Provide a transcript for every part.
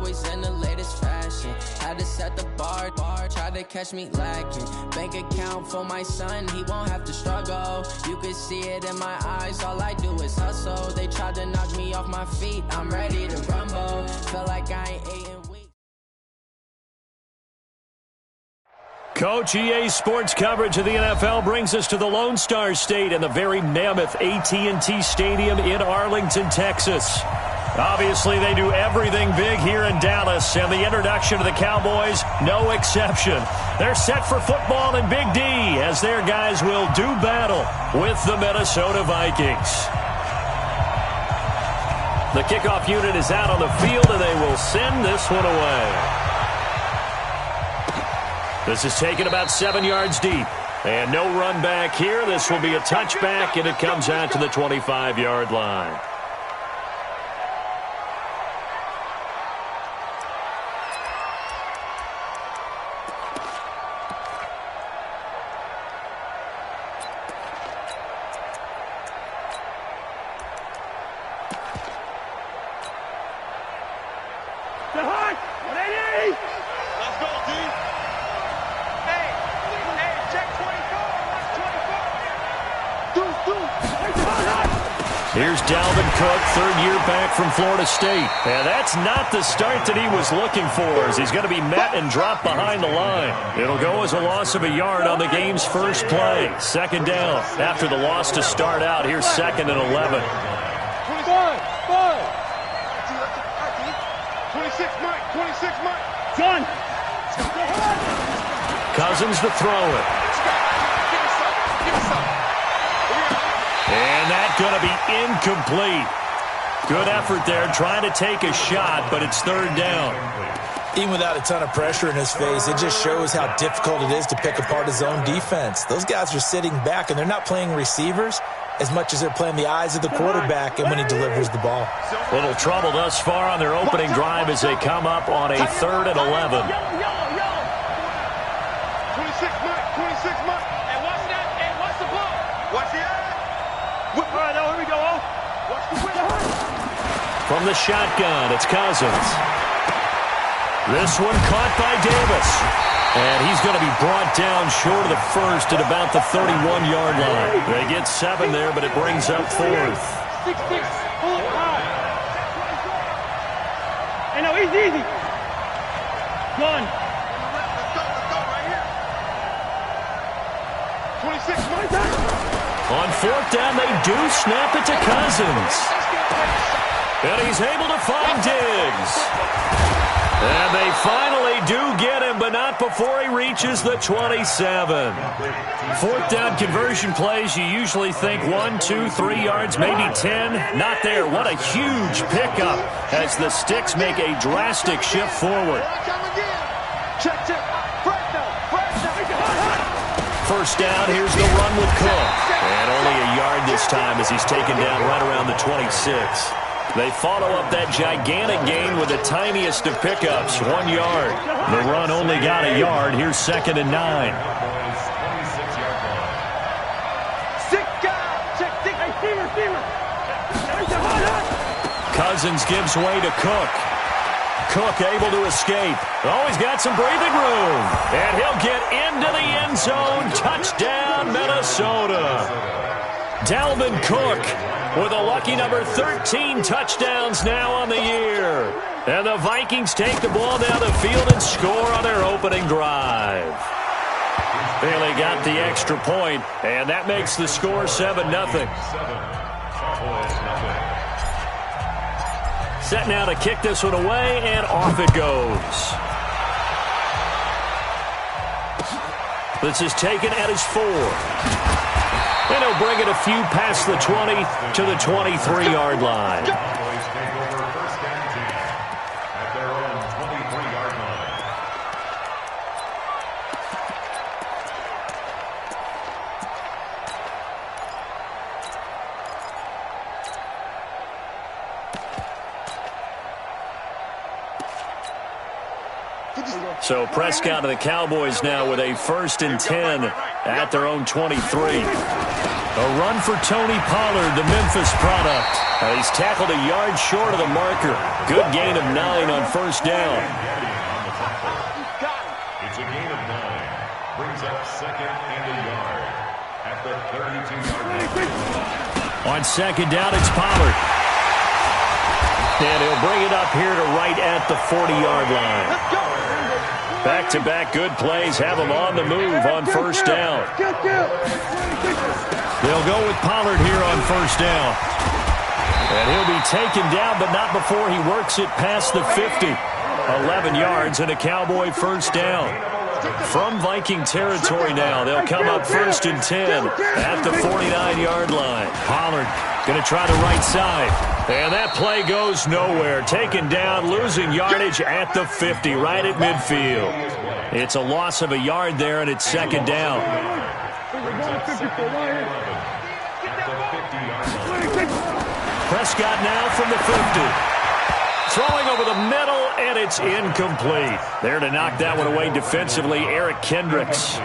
always in the latest fashion. Had to set the bar, try to catch me lacking. Bank account for my son, he won't have to struggle. You can see it in my eyes, all I do is hustle. They tried to knock me off my feet, I'm ready to rumble. Feel like I ain't 8 and weak. Coach, EA Sports coverage of the NFL brings us to the Lone Star State and the very mammoth AT&T Stadium in Arlington, Texas. Obviously, they do everything big here in Dallas, and the introduction to the Cowboys, no exception. They're set for football in Big D as their guys will do battle with the Minnesota Vikings. The kickoff unit is out on the field, and they will send this one away. This is taken about 7 yards deep. And no run back here. This will be a touchback, and it comes out to the 25-yard line. Here's Dalvin Cook, third year back from Florida State. And that's not the start that he was looking for, as he's going to be met and dropped behind the line. It'll go as a loss of a yard on the game's first play. Second down after the loss to start out. Here's 2nd and 11. 26, Mike. 26, Mike. John. Cousins to throw it. And that's going to be incomplete. Good effort there, trying to take a shot, but it's third down. Even without a ton of pressure in his face, it just shows how difficult it is to pick apart his own defense. Those guys are sitting back, and they're not playing receivers as much as they're playing the eyes of the quarterback and when he delivers the ball. Little trouble thus far on their opening drive as they come up on a 3rd and 11. 26, Mike. 26, Mike. And watch that. And watch the ball. Watch the eye. All right, now here we go. Watch the window. From the shotgun, it's Cousins. This one caught by Davis. And he's going to be brought down short of the first at about the 31-yard line. They get 7 there, but it brings up 4th. 6, 6, pull it high. Hey, no, easy. Gun. Let's go right here. 26, Mike. On 4th down, they do snap it to Cousins. And he's able to find Diggs. And they finally do get him, but not before he reaches the 27. 4th down conversion plays, you usually think 1, 2, 3 yards, maybe 10. Not there. What a huge pickup as the Sticks make a drastic shift forward. Check. First down, here's the run with Cook. And only a yard this time as he's taken down right around the 26. They follow up that gigantic gain with the tiniest of pickups, 1 yard. The run only got a yard. Here's 2nd and 9. Cousins gives way to Cook. Cook able to escape. Oh, he's got some breathing room. And he'll get into the end zone. Touchdown, Minnesota. Dalvin Cook with a lucky number 13 touchdowns now on the year. And the Vikings take the ball down the field and score on their opening drive. Bailey got the extra point, and that makes the score 7-0. Set now to kick this one away, and off it goes. This is taken at his 4. And he'll bring it a few past the 20 to the 23-yard line. So Prescott and the Cowboys now with a 1st and 10 at their own 23. A run for Tony Pollard, the Memphis product. He's tackled a yard short of the marker. Good gain of 9 on first down. It's a gain of 9. Brings up 2nd and a yard at the 32-yard line. On second down, it's Pollard. And he'll bring it up here to right at the 40-yard line. Back-to-back good plays have him on the move on first down. They'll go with Pollard here on first down. And he'll be taken down, but not before he works it past the 50. 11 yards and a Cowboy first down. From Viking territory now, they'll come up 1st and 10 at the 49-yard line. Pollard going to try the right side. And that play goes nowhere. Taken down, losing yardage at the 50, right at midfield. It's a loss of a yard there, and it's second down. Prescott now from the 50. Throwing over the middle, and it's incomplete. There to knock that one away defensively, Eric Kendricks.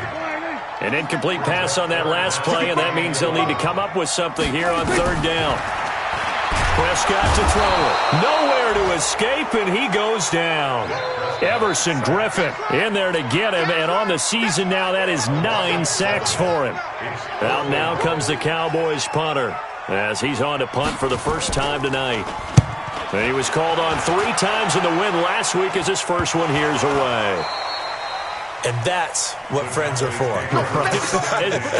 An incomplete pass on that last play, and that means they'll need to come up with something here on third down. Prescott to throw it. Nowhere to escape, and he goes down. Everson Griffin in there to get him, and on the season now, that is 9 sacks for him. Out now comes the Cowboys punter, as he's on to punt for the first time tonight. And he was called on 3 times in the win last week as his first one here's away. And that's what friends are for.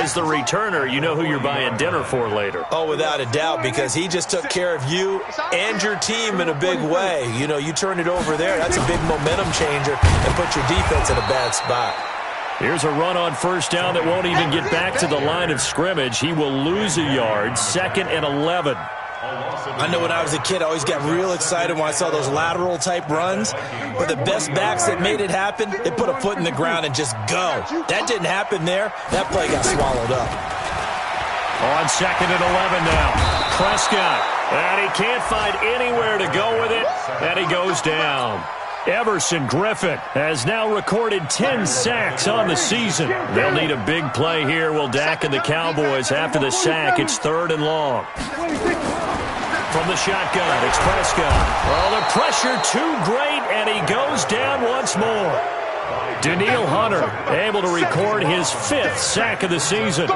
As the returner, you know who you're buying dinner for later. Oh, without a doubt, because he just took care of you and your team in a big way. You know, you turn it over there, that's a big momentum changer and put your defense in a bad spot. Here's a run on first down that won't even get back to the line of scrimmage. He will lose a yard, 2nd and 11. I know when I was a kid, I always got real excited when I saw those lateral-type runs. But the best backs that made it happen, they put a foot in the ground and just go. That didn't happen there. That play got swallowed up. On 2nd and 11 now. Prescott. And he can't find anywhere to go with it. And he goes down. Everson Griffin has now recorded 10 sacks on the season. They'll need a big play here. Will Dak and the Cowboys after the sack. It's 3rd and long. From the shotgun, it's Prescott. Well, the pressure too great, and he goes down once more. Daniil Hunter able to record his 5th sack of the season.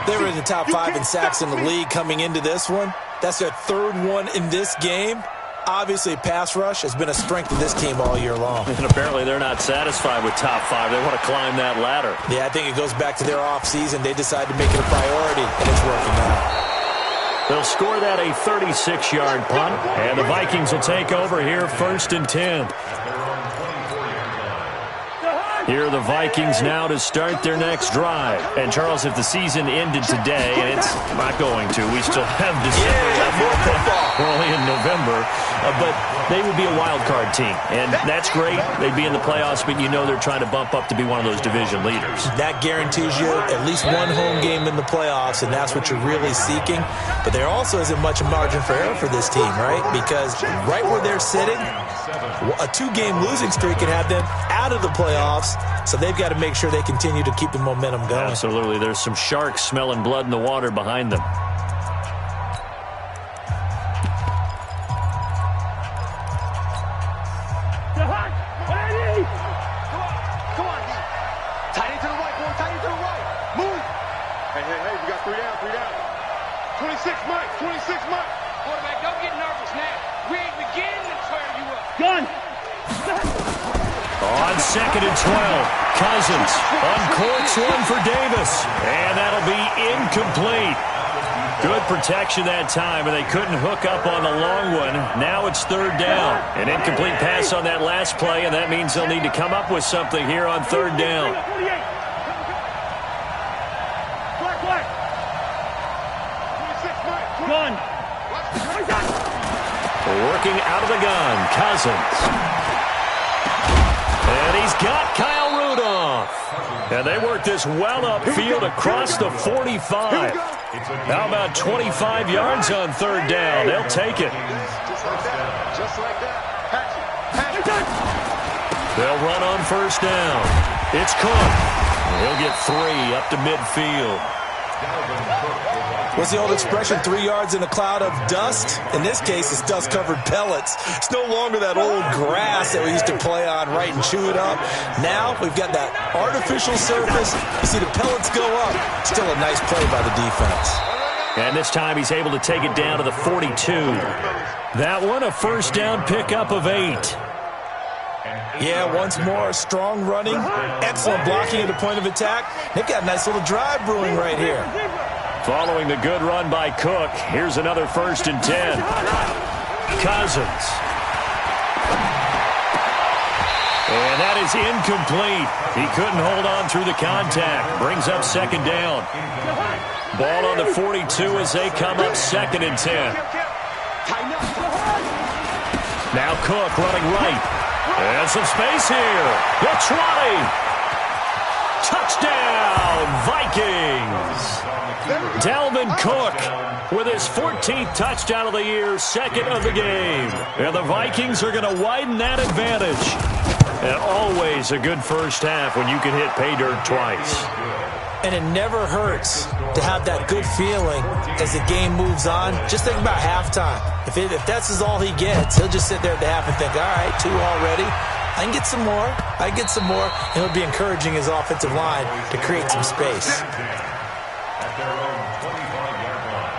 They were in the top 5 in sacks in the league coming into this one. That's their 3rd one in this game. Obviously, pass rush has been a strength of this team all year long. And apparently they're not satisfied with top 5. They want to climb that ladder. Yeah, I think it goes back to their offseason. They decided to make it a priority, and it's working out. They'll score that a 36-yard punt, and the Vikings will take over here 1st and 10. Here are the Vikings now to start their next drive. And, Charles, if the season ended today, and it's not going to, we still have December left. We're only in November. But they would be a wild card team, and that's great. They'd be in the playoffs, but you know they're trying to bump up to be one of those division leaders. That guarantees you at least one home game in the playoffs, and that's what you're really seeking. But there also isn't much margin for error for this team, right? Because right where they're sitting, a 2-game losing streak can have them out of the playoffs, so they've got to make sure they continue to keep the momentum going. Absolutely. There's some sharks smelling blood in the water behind them. On 2nd and 12, Cousins uncorks one for Davis, and that'll be incomplete. Good protection that time, and they couldn't hook up on the long one. Now it's 3rd down. An incomplete pass on that last play, and that means they'll need to come up with something here on 3rd down. Working out of the gun, Cousins. And he's got Kyle Rudolph. And they work this well upfield across the 45. How about 25 yards on 3rd down? They'll take it. They'll run on 1st down. It's Cook. He'll get 3 up to midfield. What's the old expression, 3 yards in a cloud of dust? In this case, it's dust-covered pellets. It's no longer that old grass that we used to play on, right, and chew it up. Now we've got that artificial surface. You see the pellets go up. Still a nice play by the defense. And this time he's able to take it down to the 42. That one, a first down pickup of 8. Yeah, once more, strong running, excellent blocking at the point of attack. They've got a nice little drive brewing right here. Following the good run by Cook, here's another 1st and 10. Cousins. And that is incomplete. He couldn't hold on through the contact. Brings up 2nd down. Ball on the 42 as they come up 2nd and 10. Now Cook running right. And some space here. The 20. Touchdown, Vikings. Dalvin Cook with his 14th touchdown of the year, 2nd of the game. And the Vikings are going to widen that advantage. And always a good first half when you can hit pay dirt twice. And it never hurts to have that good feeling as the game moves on. Just think about halftime. If that's all he gets, he'll just sit there at the half and think, all right, 2 already. I can get some more. I can get some more. And he'll be encouraging his offensive line to create some space. At their own 25-yard line.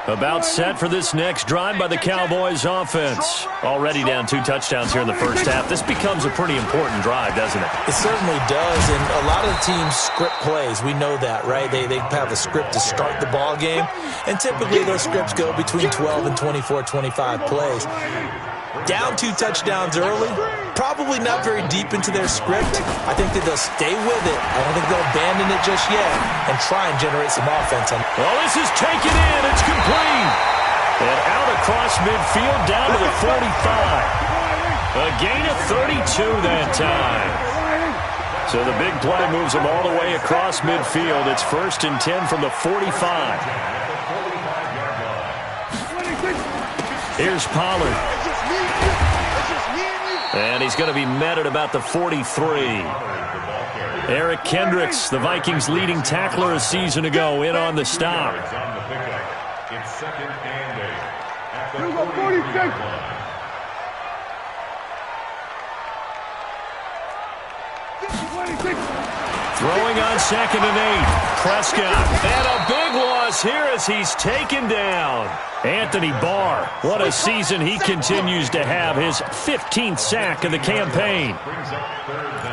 About set for this next drive by the Cowboys offense. Already down 2 touchdowns here in the first half. This becomes a pretty important drive, doesn't it? It certainly does, and a lot of the teams script plays. We know that, right? They have a script to start the ball game, and typically those scripts go between 12 and 24, 25 plays. Down 2 touchdowns early, probably not very deep into their script. I think that they'll stay with it. I don't think they'll abandon it just yet and try and generate some offense. Well, this is taken in. It's complete. And out across midfield down to the 45. A gain of 32 that time. So the big play moves them all the way across midfield. It's 1st and 10 from the 45. Here's Pollard. And he's going to be met at about the 43. Eric Kendricks, the Vikings' leading tackler a season ago, in on the stop. It's 2nd and 8 at the 43-yard line. Throwing on 2nd and 8. Prescott. And a big loss here as he's taken down. Anthony Barr. What a season he continues to have. His 15th sack of the campaign. Brings up 3rd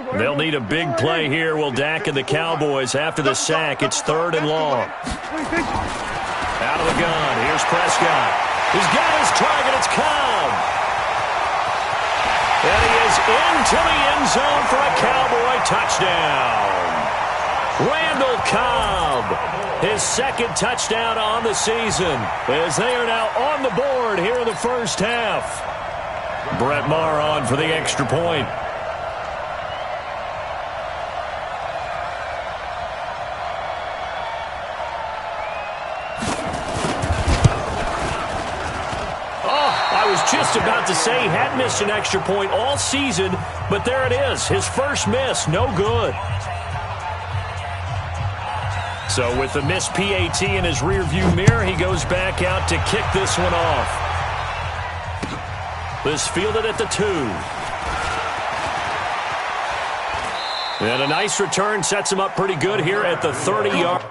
down. They'll need a big play here, will Dak and the Cowboys. After the sack, it's 3rd and long. Out of the gun. Here's Prescott. He's got his target. It's Cobb. And he is into the end zone for a Cowboy touchdown. Randall Cobb, his 2nd touchdown on the season, as they are now on the board here in the first half. Brett Maher on for the extra point. Just about to say he hadn't missed an extra point all season, but there it is. His first miss, no good. So with the missed PAT in his rearview mirror, he goes back out to kick this one off. This fielded at the 2. And a nice return sets him up pretty good here at the 30-yard.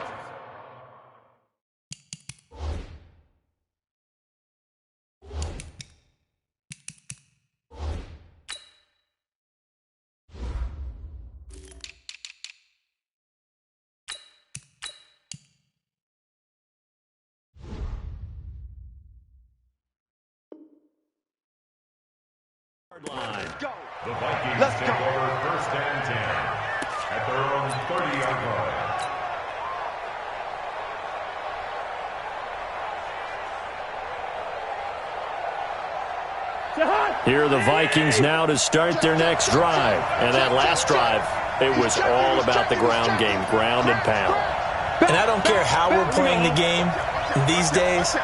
Line. The Vikings take over 1st and 10 at their own 30-yard line. Here are the Vikings now to start their next drive. And that last drive, it was all about the ground game, ground and pound. And I don't care how we're playing the game these days,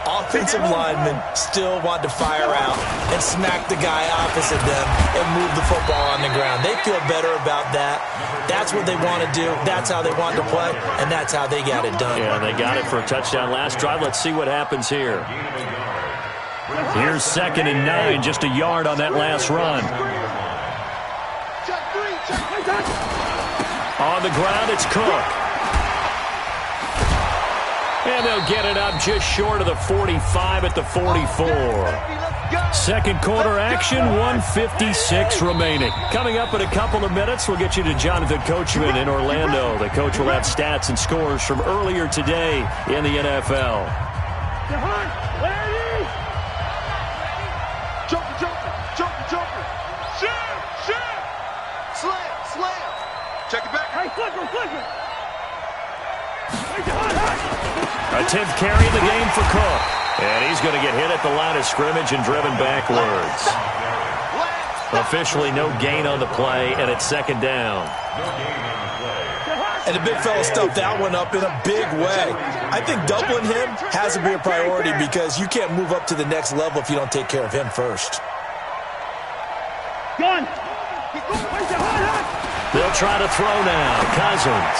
offensive linemen still want to fire out and smack the guy opposite them and move the football on the ground. They feel better about that. That's what they want to do. That's how they want to play, and that's how they got it done. Yeah, they got it for a touchdown last drive. Let's see what happens here. Here's 2nd and 9, just a yard on that last run. On the ground, it's Cook. And they'll get it up just short of the 45 at the 44. Second quarter action, 1:56 remaining. Coming up in a couple of minutes, we'll get you to Jonathan Coachman in Orlando. The coach will have stats and scores from earlier today in the NFL. Jumper. Slam. Check it back. Hey, flipper. A 10th carry in the game for Cook. And he's going to get hit at the line of scrimmage and driven backwards. Officially no gain on the play, and it's 2nd down. And the big fella stuffed that one up in a big way. I think doubling him has to be a priority because you can't move up to the next level if you don't take care of him first. Gun. They'll try to throw now. Cousins.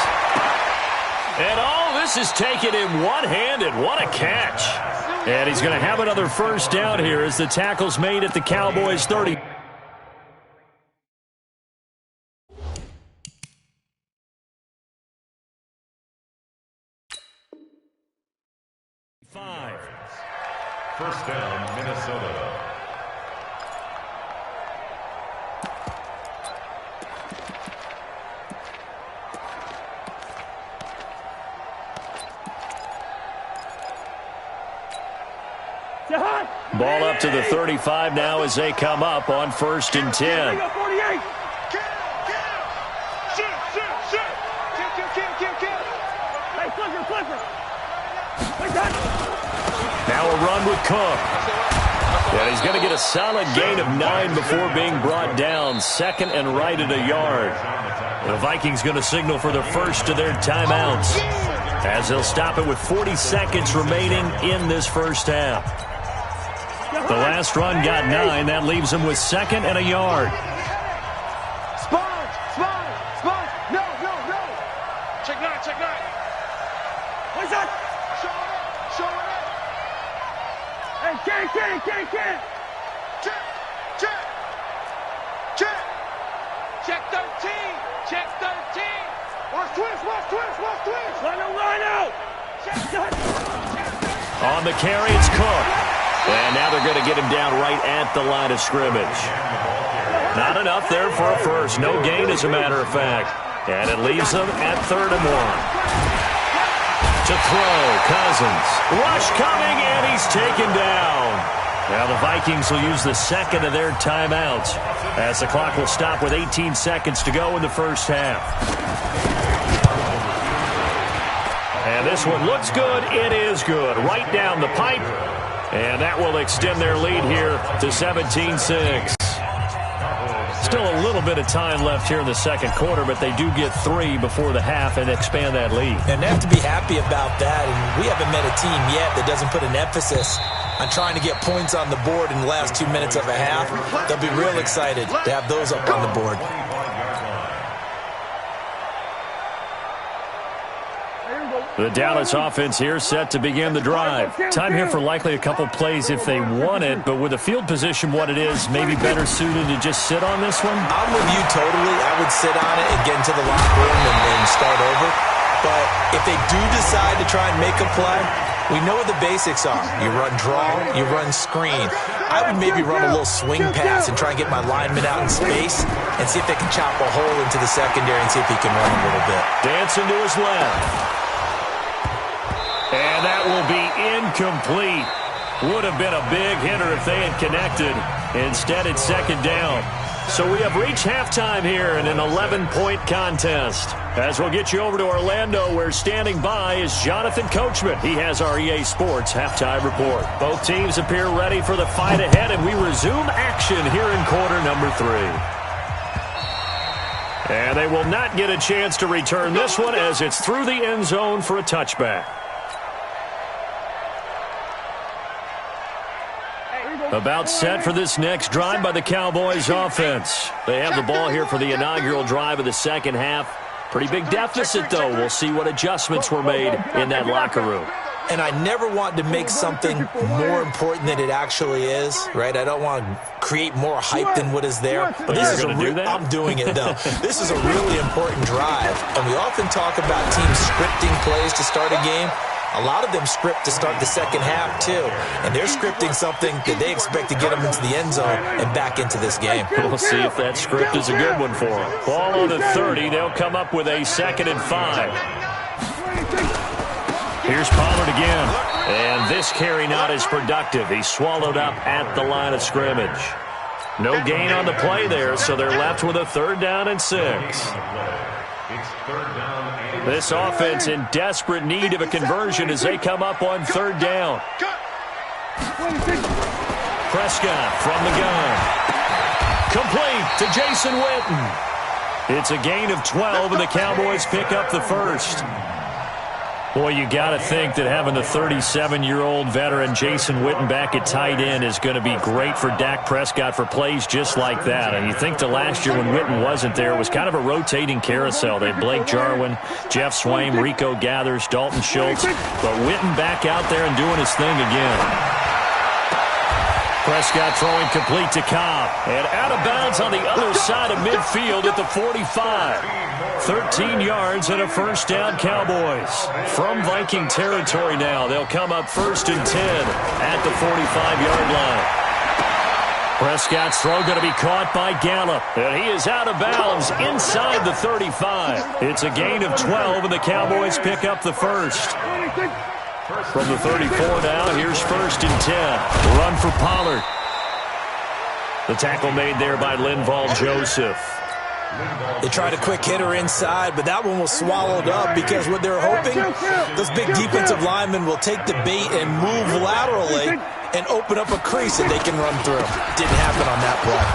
And this is taken in one-handed. What a catch. And he's going to have another first down here as the tackle's made at the Cowboys' 30. First down, Minnesota. Ball up to the 35 now as they come up on 1st and 10. Now a run with Cook. And he's going to get a solid gain of 9 before being brought down. 2nd and right at a yard. The Vikings going to signal for the first of their timeouts as they'll stop it with 40 seconds remaining in this first half. The last run got 9. That leaves them with 2nd and a yard. Sponge. No. Check 9. What's that? Show it up. Hey, can't. Check 13. Watch twist. Line out. On the carry, it's Cook. And now they're going to get him down right at the line of scrimmage. Not enough there for a first. No gain, as a matter of fact. And it leaves them at 3rd and 1. To throw, Cousins. Rush coming, and he's taken down. Now the Vikings will use the 2nd of their timeouts as the clock will stop with 18 seconds to go in the first half. And this one looks good. It is good. Right down the pipe. And that will extend their lead here to 17-6. Still a little bit of time left here in the second quarter, but they do get 3 before the half and expand that lead. And they have to be happy about that. And we haven't met a team yet that doesn't put an emphasis on trying to get points on the board in the last 2 minutes of a half. They'll be real excited to have those up on the board. The Dallas offense here set to begin the drive. Time here for likely a couple plays if they want it, but with the field position what it is, maybe better suited to just sit on this one? I'm with you totally. I would sit on it and get into the locker room and start over. But if they do decide to try and make a play, we know what the basics are. You run draw, you run screen. I would maybe run a little swing pass and try and get my lineman out in space and see if they can chop a hole into the secondary and see if he can run a little bit. Dancing to his left. And that will be incomplete. Would have been a big hitter if they had connected. Instead, it's 2nd down. So we have reached halftime here in an 11-point contest. As we'll get you over to Orlando, where standing by is Jonathan Coachman. He has our EA Sports halftime report. Both teams appear ready for the fight ahead, and we resume action here in quarter number 3. And they will not get a chance to return this one as it's through the end zone for a touchback. About set for this next drive by the Cowboys offense. They have the ball here for the inaugural drive of the second half. Pretty big deficit, though. We'll see what adjustments were made in that locker room. And I never want to make something more important than it actually is, right? I don't want to create more hype than what is there. But this is I'm doing it, though. This is a really important drive. And we often talk about teams scripting plays to start a game. A lot of them script to start the second half, too. And they're scripting something that they expect to get them into the end zone and back into this game. We'll see if that script is a good one for them. Ball on the 30. They'll come up with a 2nd and 5. Here's Pollard again. And this carry not as productive. He's swallowed up at the line of scrimmage. No gain on the play there, so they're left with a 3rd down and 6. This offense in desperate need of a conversion as they come up on 3rd down. Prescott from the gun. Complete to Jason Witten. It's a gain of 12, and the Cowboys pick up the 1st. Boy, you got to think that having the 37-year-old veteran Jason Witten back at tight end is going to be great for Dak Prescott for plays just like that. And you think the last year when Witten wasn't there, it was kind of a rotating carousel. They had Blake Jarwin, Jeff Swaim, Rico Gathers, Dalton Schultz. But Witten back out there and doing his thing again. Prescott throwing complete to Cobb. And out of bounds on the other side of midfield at the 45. 13 yards and a 1st down, Cowboys. From Viking territory now, they'll come up 1st and 10 at the 45-yard line. Prescott's throw going to be caught by Gallup. And he is out of bounds inside the 35. It's a gain of 12, and the Cowboys pick up the 1st. From the 34 now, here's 1st and 10. Run for Pollard. The tackle made there by Linval Joseph. They tried a quick hitter inside, but that one was swallowed up because what they're hoping, those big defensive linemen will take the bait and move laterally and open up a crease that they can run through. Didn't happen on that play.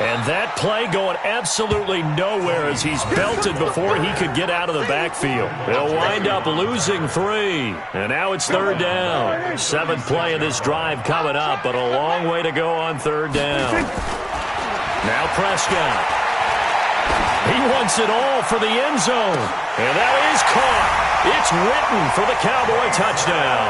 And that play going absolutely nowhere as he's belted before he could get out of the backfield. They'll wind up losing 3. And now it's 3rd down. 7th play of this drive coming up, but a long way to go on 3rd down. Now Prescott. He wants it all for the end zone. And that is caught. It's Witten for the Cowboy touchdown.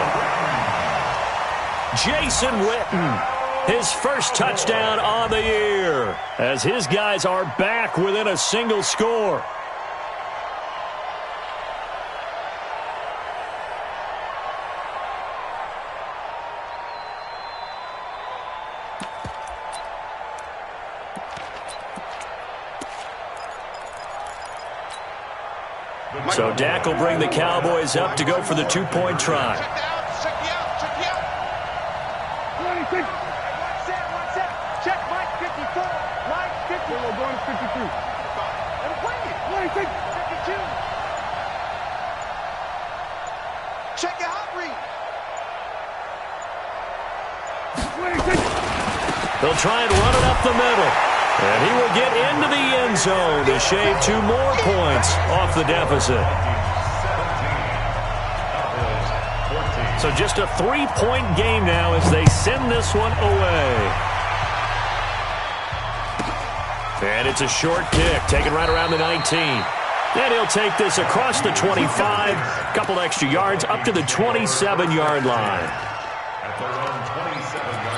Jason Witten. His 1st touchdown on the year as his guys are back within a single score. So Dak will bring the Cowboys up to go for the 2-point try. Check your hot read. They'll try and run it up the middle. And he will get into the end zone to shave 2 more points off the deficit. So just a 3-point game now as they send this one away. And it's a short kick, taken right around the 19. And he'll take this across the 25, a couple extra yards, up to the 27-yard line. At their own 27-yard line.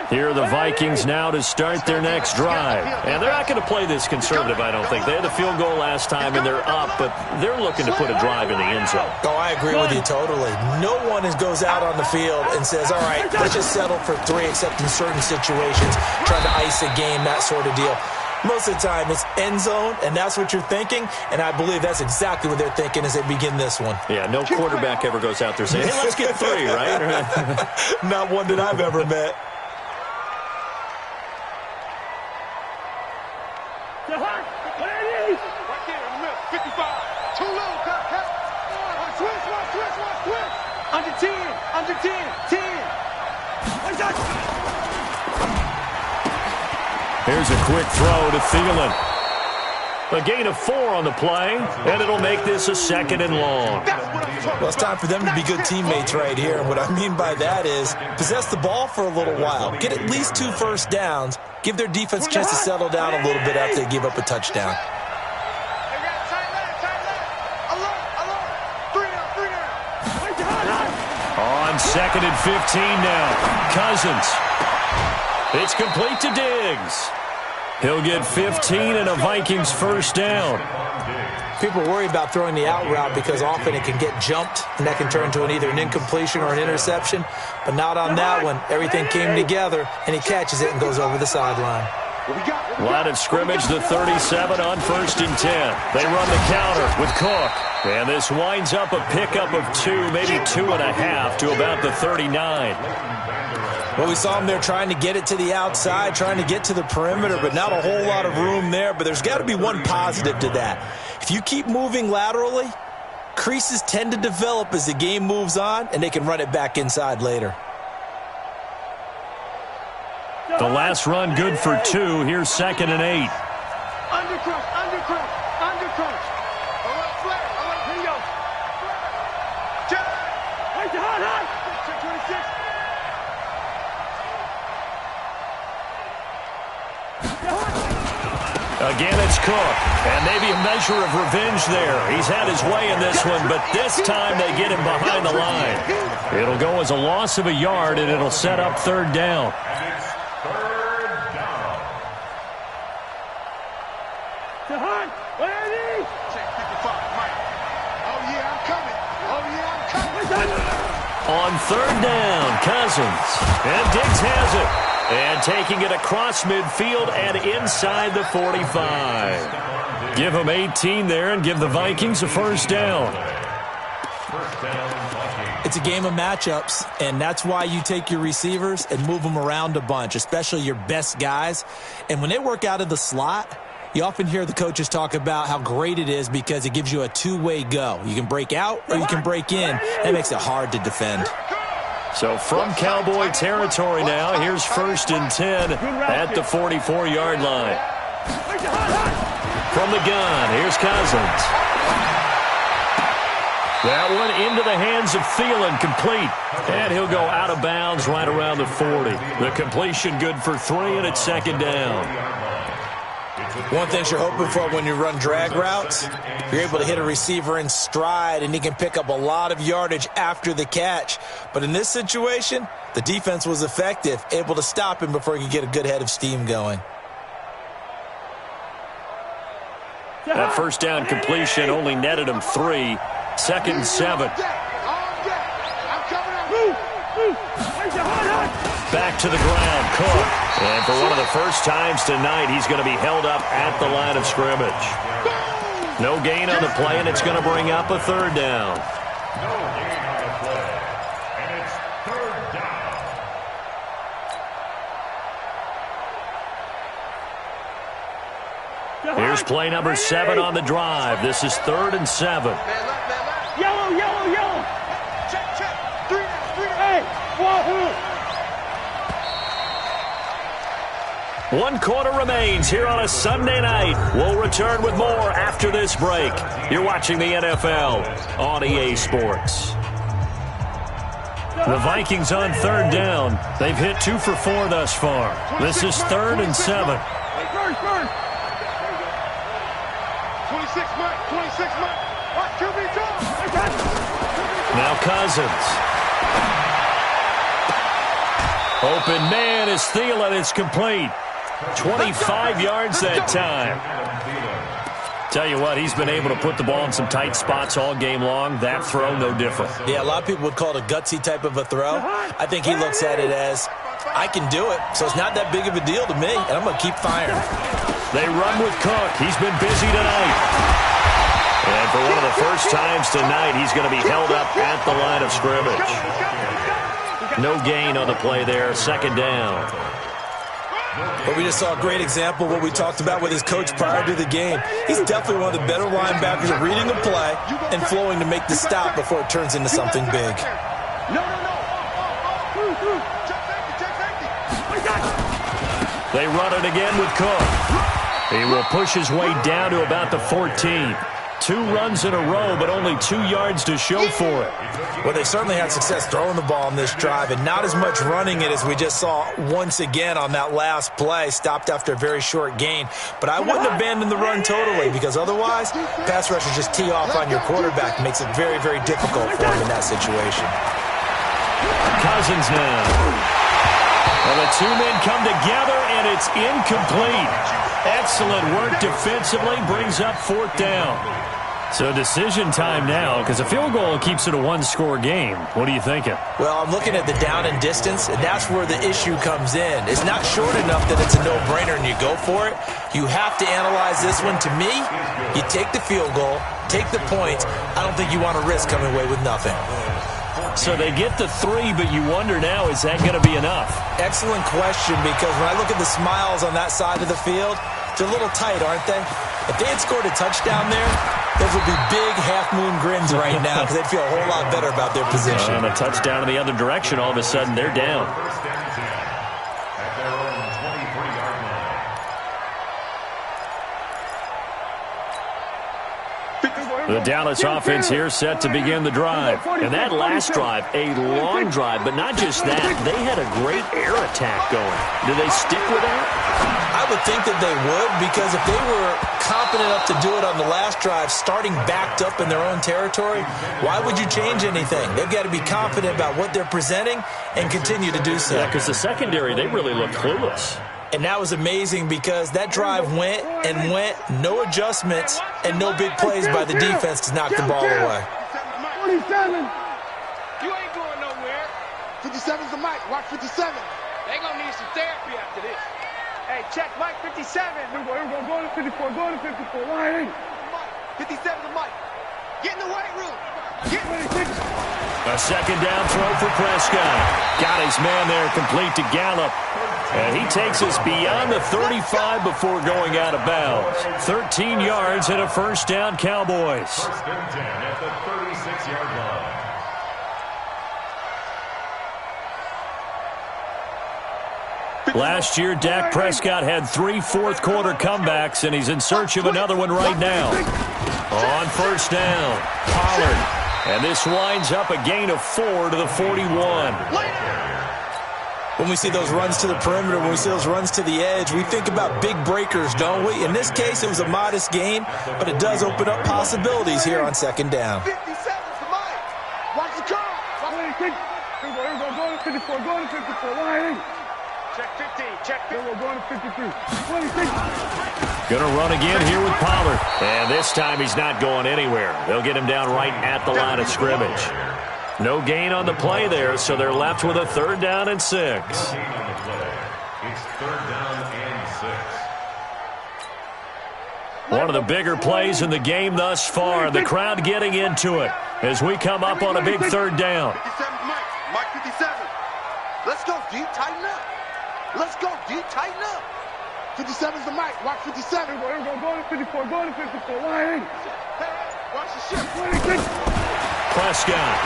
Here are the Vikings now to start their next drive. And they're not going to play this conservative, I don't think. They had the field goal last time, and they're up, but they're looking to put a drive in the end zone. Oh, I agree with you totally. No one goes out on the field and says, all right, let's just settle for 3, except in certain situations, trying to ice a game, that sort of deal. Most of the time, it's end zone, and that's what you're thinking, and I believe that's exactly what they're thinking as they begin this one. Yeah, no quarterback ever goes out there saying, hey, let's get 3, right? Not one that I've ever met. Under 10, 10. Here's a quick throw to Thielen. A gain of 4 on the play, and it'll make this a 2nd and long. Well, it's time for them to be good teammates right here. And what I mean by that is possess the ball for a little while. Get at least 2 first downs. Give their defense a chance to settle down a little bit after they give up a touchdown. On 2nd and 15 now. Cousins. It's complete to Diggs. He'll get 15 and a Vikings first down. People worry about throwing the out route because often it can get jumped, and that can turn into either an incompletion or an interception. But not on that one. Everything came together, and he catches it and goes over the sideline. Line of scrimmage, the 37 on 1st and 10. They run the counter with Cook. And this winds up a pickup of 2, maybe 2.5 to about the 39. Well, we saw him there trying to get it to the outside, trying to get to the perimeter, but not a whole lot of room there. But there's got to be one positive to that. If you keep moving laterally, creases tend to develop as the game moves on, and they can run it back inside later. The last run good for 2. Here's 2nd and 8. Undercrush, undercrush, undercrush. Here you go. Check. Check 26. Again, it's Cook. And maybe a measure of revenge there. He's had his way in this one, but this time they get him behind the line. It'll go as a loss of a yard, and it'll set up 3rd down. On 3rd down, Cousins. And Diggs has it. And taking it across midfield and inside the 45. Give them 18 there and give the Vikings a first down. It's a game of matchups, and that's why you take your receivers and move them around a bunch, especially your best guys. And when they work out of the slot, you often hear the coaches talk about how great it is because it gives you a two-way go. You can break out or you can break in. That makes it hard to defend. So from Cowboy territory now, here's 1st and 10 at the 44-yard line. From the gun, here's Cousins. That one into the hands of Thielen, complete. And he'll go out of bounds right around the 40. The completion good for 3, and it's 2nd down. One thing you're hoping for when you run drag routes, you're able to hit a receiver in stride, and he can pick up a lot of yardage after the catch. But in this situation, the defense was effective, able to stop him before he could get a good head of steam going. That first down completion only netted him 3. 2nd and 7. Back to the ground, Cook. And for one of the first times tonight, he's going to be held up at the line of scrimmage. No gain on the play, and it's going to bring up a 3rd down. No gain on the play, and it's 3rd down. Here's play number 7 on the drive. This is 3rd and 7. Yellow, yellow, yellow. Check, check. 3 down. Hey, wahoo. 1 quarter remains here on a Sunday night. We'll return with more after this break. You're watching the NFL on EA Sports. The Vikings on 3rd down. They've hit 2 for 4 thus far. This is 3rd and 7. 26 months, 26 months. Watch QB drop. Now Cousins. Open man is Thielen. It's complete. 25 yards that time. Tell you what, he's been able to put the ball in some tight spots all game long. That throw, no different. Yeah, a lot of people would call it a gutsy type of a throw. I think he looks at it as, I can do it, so it's not that big of a deal to me, and I'm going to keep firing. They run with Cook. He's been busy tonight. And for one of the first times tonight, he's going to be held up at the line of scrimmage. No gain on the play there. 2nd down. But we just saw a great example of what we talked about with his coach prior to the game. He's definitely one of the better linebackers at reading a play and flowing to make the stop before it turns into something big. They run it again with Cook. He will push his way down to about the 14. 2 runs in a row, but only 2 yards to show for it. Well, they certainly had success throwing the ball in this drive, and not as much running it as we just saw once again on that last play. Stopped after a very short gain. But I wouldn't abandon the run totally, because otherwise, pass rushers just tee off on your quarterback. Makes it very, very difficult for him in that situation. Cousins now. Well, the 2 men come together, and it's incomplete. Excellent work defensively, brings up 4th down. So decision time now, because a field goal keeps it a 1-score game. What are you thinking? Well, I'm looking at the down and distance, and that's where the issue comes in. It's not short enough that it's a no-brainer and you go for it. You have to analyze this one. To me, you take the field goal, take the points. I don't think you want to risk coming away with nothing. So they get the 3, but you wonder now, is that going to be enough? Excellent question, because when I look at the smiles on that side of the field, they're a little tight, aren't they? If they had scored a touchdown there, those would be big half-moon grins right now, because they'd feel a whole lot better about their position. And a touchdown in the other direction, all of a sudden they're down. At their own 23-yard line. The Dallas offense here set to begin the drive. And that last drive, a long drive, but not just that. They had a great air attack going. Do they stick with that? I would think that they would, because if they were confident enough to do it on the last drive, starting backed up in their own territory, why would you change anything? They've got to be confident about what they're presenting and continue to do so. Yeah, because the secondary, they really looked clueless. And that was amazing, because that drive went and went, no adjustments, and no big plays by the defense to knock the ball away. 47. You ain't going nowhere. 57's the mic. Watch 57. They gonna need some therapy after this. Hey, check Mike 57. Here we go. Go to 54. Go to 54. Right. 57's the mic. Get in the weight room. Get 26. A second down throw for Prescott. Got his man there, complete to Gallup. And he takes us beyond the 35 before going out of bounds. 13 yards and a first down, Cowboys. 1st and 10 at the 36-yard line. Last year, Dak Prescott had 3 fourth-quarter comebacks, and he's in search of another one right now. On first down, Pollard. And this winds up a gain of 4 to the 41. When we see those runs to the perimeter, when we see those runs to the edge, we think about big breakers, don't we? In this case, it was a modest gain, but it does open up possibilities here on second down. 57's the mic. Watch the curl. Here we go. Go to 54. Go to 54. Right. Check 15. Check 15. We're going to 53. 26. Going to run again here with Pollard. And this time he's not going anywhere. They'll get him down right at the line of scrimmage. No gain on the play there, so they're left with a 3rd down and 6. No gain on the play. It's 3rd down and 6. One of the bigger plays in the game thus far. The crowd getting into it as we come up on a big 3rd down. 57's Mike. Mike 57. Let's go, D. Tighten up. Let's go, D. Tighten up. 57's the mic. Watch 57. Here we go. Go to 54. Go to 54. Right. Watch the shit. 26. Prescott.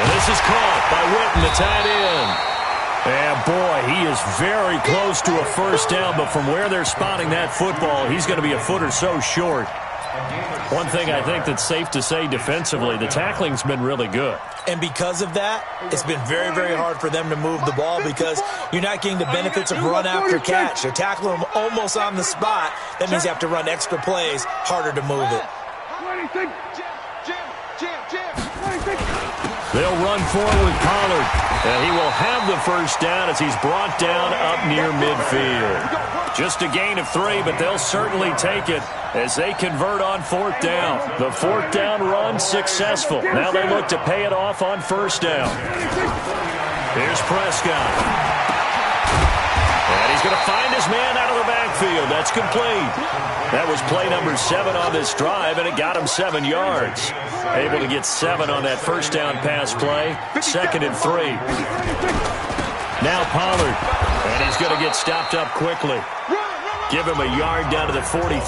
And this is caught by Witten, the tight end. And boy, he is very close to a first down, but from where they're spotting that football, he's going to be a foot or so short. One thing I think that's safe to say defensively, the tackling's been really good. And because of that, it's been very, very hard for them to move the ball, because you're not getting the benefits of run after catch. They're tackling them almost on the spot. That means you have to run extra plays, harder to move it. They'll run forward with Pollard, and he will have the first down as he's brought down up near midfield. Just a gain of 3, but they'll certainly take it as they convert on 4th down. The 4th down run successful. Now they look to pay it off on first down. Here's Prescott. And he's going to find his man out of the backfield. That's complete. That was play number 7 on this drive, and it got him 7 yards. Able to get 7 on that first down pass play. 2nd and 3. Now Pollard. And he's going to get stopped up quickly. Give him a yard down to the 43.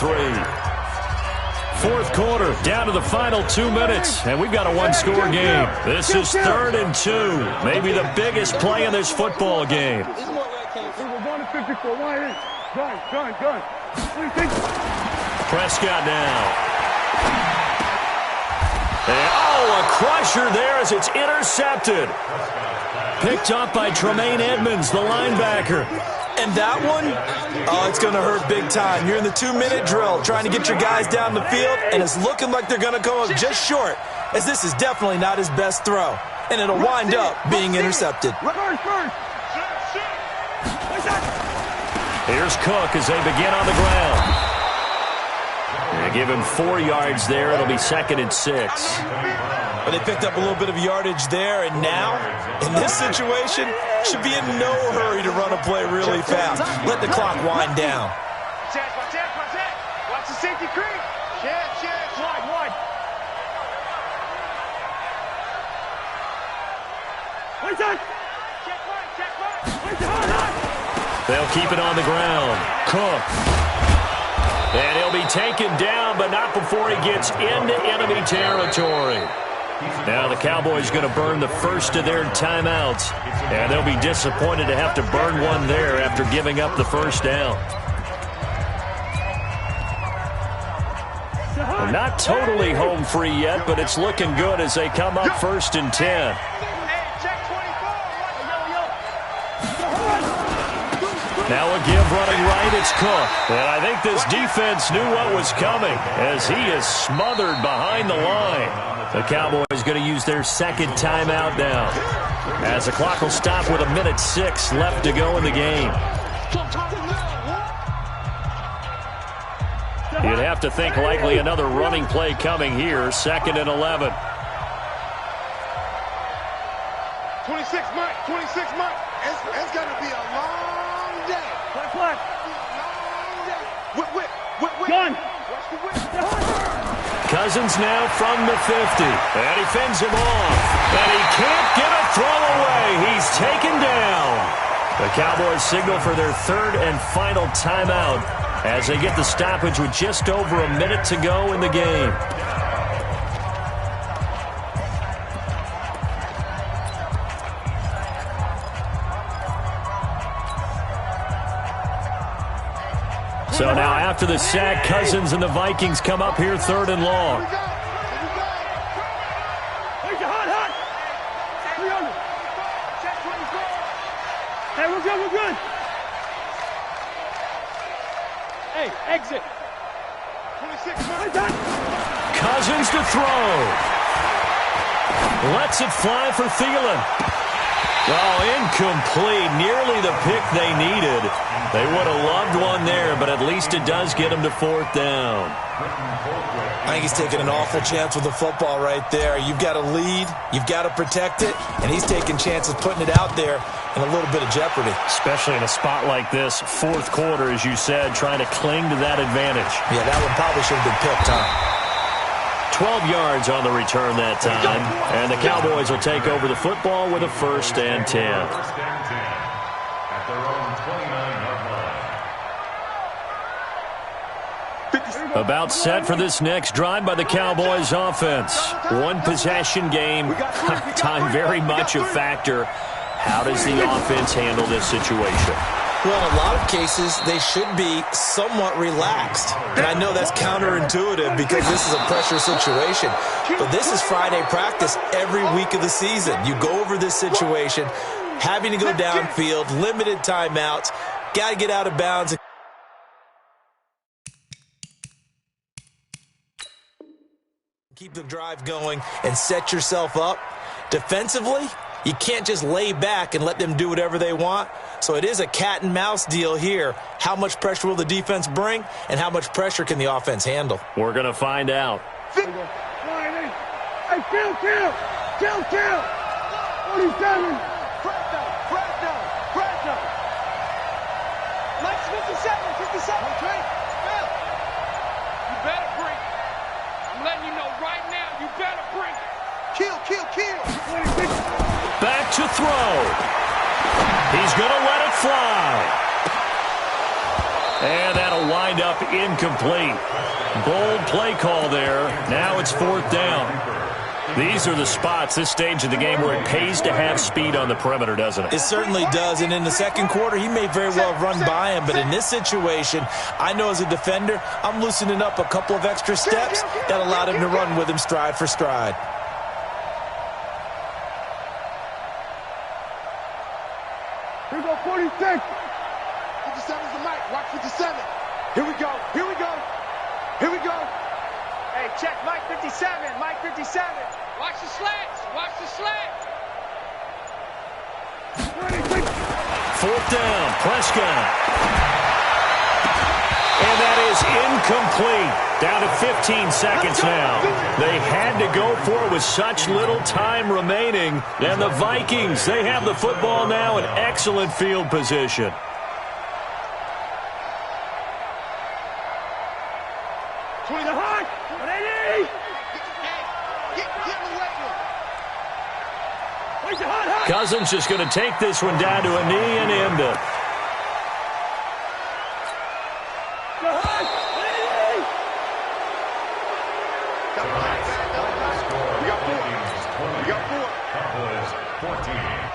4th quarter, down to the final 2 minutes, and we've got a 1-score game. This is 3rd and 2. Maybe the biggest play in this football game. 54, wide in. Gun. Prescott now. And, a crusher there as it's intercepted. Picked up by Tremaine Edmonds, the linebacker. And that one, it's going to hurt big time. You're in the 2-minute drill trying to get your guys down the field, and it's looking like they're going to come up just short, as this is definitely not his best throw. And it'll wind up being intercepted. Here's Cook as they begin on the ground. They give him 4 yards there. It'll be 2nd and 6. But they picked up a little bit of yardage there, and now, in this situation, should be in no hurry to run a play really fast. Let the clock wind down. Watch the safety creep. Check. Wide. Wait, son. Check right. They'll keep it on the ground. Cook. And he'll be taken down, but not before he gets into enemy territory. Now the Cowboys going to burn the first of their timeouts, and they'll be disappointed to have to burn one there after giving up the first down. Well, not totally home free yet, but it's looking good as they come up 1st and 10. Now a give running right, it's Cook. And I think this defense knew what was coming as he is smothered behind the line. The Cowboys going to use their 2nd timeout now, as the clock will stop with 1:06 left to go in the game. You'd have to think likely another running play coming here, 2nd and 11. 26 Mike. It's going to be a long day. Flat. Whip. Gun. Watch the whip. Cousins now from the 50, and he fends him off, and he can't get a throw away. He's taken down. The Cowboys signal for their 3rd and final timeout as they get the stoppage with just over a minute to go in the game. So now after the sack, Cousins and the Vikings come up here 3rd and long. Hey, we're good. Hey, exit. 26. Cousins to throw. Lets it fly for Thielen. Oh, incomplete. Nearly the pick they needed. They would have loved one there, but at least it does get them to 4th down. I think he's taking an awful chance with the football right there. You've got to lead, you've got to protect it, and he's taking chances putting it out there in a little bit of jeopardy. Especially in a spot like this, 4th quarter, as you said, trying to cling to that advantage. Yeah, that one probably should have been picked, huh? 12 yards on the return that time, and the Cowboys will take over the football with a 1st and 10. At their own 29-yard line. About set for this next drive by the Cowboys offense. 1 possession game. Time very much a factor. How does the offense handle this situation? Well, in a lot of cases, they should be somewhat relaxed. And I know that's counterintuitive because this is a pressure situation. But this is Friday practice every week of the season. You go over this situation, having to go downfield, limited timeouts, got to get out of bounds. Keep the drive going and set yourself up. Defensively, you can't just lay back and let them do whatever they want. So it is a cat and mouse deal here. How much pressure will the defense bring, and how much pressure can the offense handle? We're going to find out. Hey, kill. 47. Presto. Mike's 57. Okay. Bill, you better bring it. I'm letting you know right now, you better bring it. Kill. Back to throw. He's going to let it fly. And that'll wind up incomplete. Bold play call there. Now it's 4th down. These are the spots, this stage of the game, where it pays to have speed on the perimeter, doesn't it? It certainly does, and in the second quarter, he may very well have run by him, but in this situation, I know as a defender, I'm loosening up a couple of extra steps that allowed him to run with him stride for stride. Here we go, 46. 57's the mic. Watch 57. Here we go. Here we go. Here we go. Hey, check Mike 57. Mike 57. Watch the slants. Watch the slants. Fourth down, Prescott. And that is incomplete. Down to 15 seconds now. They had to go for it with such little time remaining. And the Vikings, they have the football now in excellent field position. Cousins just going to take this one down to a knee and end it. Cowboys 14.